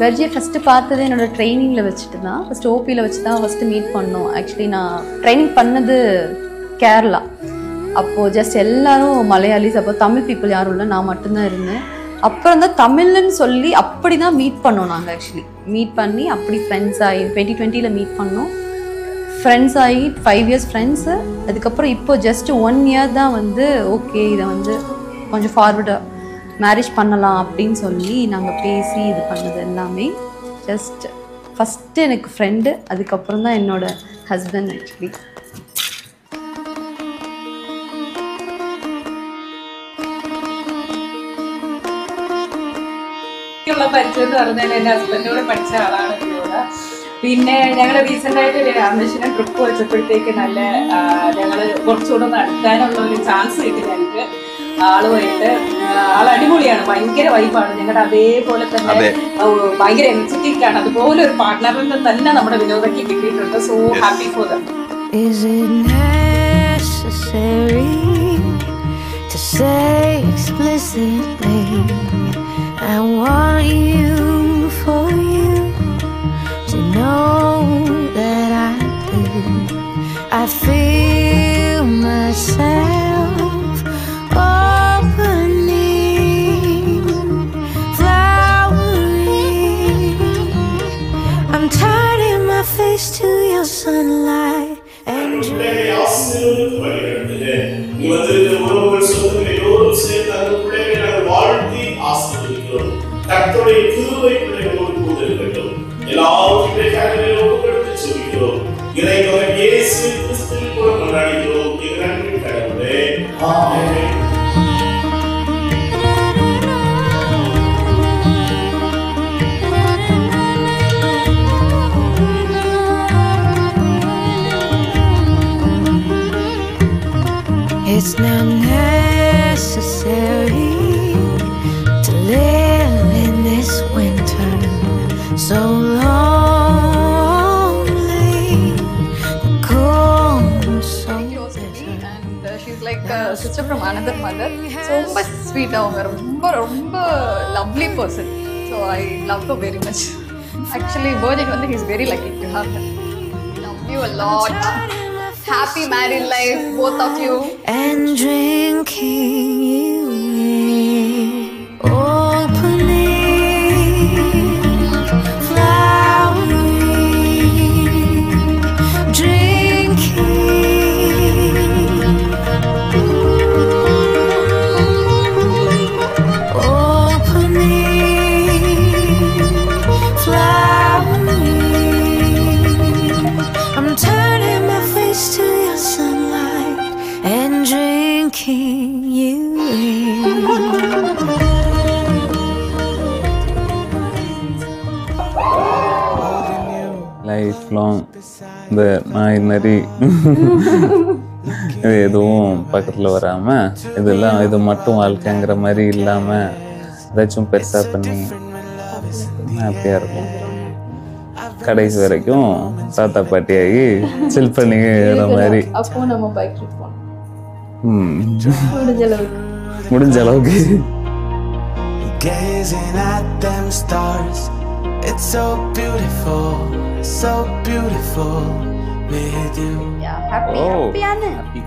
வெர்ஜியை first பார்த்தது என்னோட ட்ரைனிங்கில் வச்சுட்டு தான். ஃபஸ்ட்டு ஓபியில் வச்சு தான் ஃபஸ்ட்டு மீட் பண்ணோம். ஆக்சுவலி நான் ட்ரைனிங் பண்ணது கேரளா. அப்போது ஜஸ்ட் எல்லோரும் மலையாளிஸ், அப்போ தமிழ் பீப்புள் யாரும் இல்லை, நான் மட்டும்தான் இருந்தேன். அப்புறம் தான் தமிழ்னு சொல்லி அப்படி தான் மீட் பண்ணோம். நாங்கள் ஆக்சுவலி மீட் பண்ணி அப்படி ஃப்ரெண்ட்ஸ் ஆகி 2020 மீட் பண்ணோம். ஃப்ரெண்ட்ஸ் ஆகி 5 years ஃப்ரெண்ட்ஸு. அதுக்கப்புறம் இப்போ ஜஸ்ட் 1 year தான் வந்து ஓகே இதை வந்து கொஞ்சம் ஃபார்வர்டாக மேரேஜ் பண்ணலாம் அப்படின்னு சொல்லி நாங்கள் பேசி இது பண்ணது எல்லாமே. ஜஸ்ட் ஃபஸ்ட்டு எனக்கு ஃப்ரெண்டு, அதுக்கப்புறம் தான் என்னோட ஹஸ்பண்ட். ஆக்சுவலி പരിചയം എന്ന് പറഞ്ഞാൽ എൻ്റെ ഹസ്ബൻഡിനോട് പഠിച്ച ആളാണ് ഫിയോണ. പിന്നെ ഞങ്ങൾ റീസെൻ്റ് ആയിട്ട് ഒരു രാമേശ്വരം ട്രിപ്പ് വെച്ചപ്പോഴത്തേക്ക് നല്ല ഞങ്ങൾ കുറച്ചുകൂടെ ഒന്ന് അടുക്കാനുള്ള ഒരു ചാൻസ് കിട്ടി ഞങ്ങൾക്ക്. ആളുമായിട്ട് ആൾ അടിപൊളിയാണ്, ഭയങ്കര വൈബാണ്. ഞങ്ങളുടെ അതേപോലെ തന്നെ ഭയങ്കര എനർജറ്റിക് ആണ്. അതുപോലെ ഒരു പാർട്ട്ണറിനെ തന്നെ നമ്മുടെ വിനോദയ്ക്ക് കിട്ടിയിട്ടുണ്ട്. So happy for them. Is it necessary to say explicitly I want you for you to know that I do? I feel myself opening, flowering. I'm turning my face to your sunlight and கர்த்தருடைய கிருபை பிள்ளைகளோடு கூட இருக்கட்டும். எல்லாவற்றையும் சொல்கிறோம். இறைவன் இயேசு கிறிஸ்துவின் மூலம் கொண்டாடுகிறோம். எங்கள் கடவுளே, ஆமென். It's not necessary to live in this winter so lonely, the cold so bitter. And she's like a sister from another mother. So ரொம்ப sweet, அவங்க ரொம்ப ரொம்ப lovely person. So I love her very much. Actually Virgin வந்து he's very lucky to have her. Love you a lot. Happy married life, both of you. And drinking you in, opening, flowering, drinking, opening, flowering. I'm turning my face to your sunlight and drinking you in. Life long இந்த நாய் நரி இது எதுவும் பக்கத்தில் வராமல் இதெல்லாம் இது மட்டும் வாழ்க்கைங்கிற மாதிரி இல்லாமல் ஏதாச்சும் பெருசாக பண்ணி ஹாப்பியாக இருக்கும். கடைசி வரைக்கும் தாத்தா பாட்டியாகி சில் பண்ணிக்கிற மாதிரி. அப்போ நம்ம பைக் ட்ரிப் போனோம் முடிஞ்ச அளவுக்கு. முடிஞ்ச அளவுக்கு. Gazing at them stars, it's so beautiful, so beautiful with you. Yeah, happy, Oh. happy. Happy.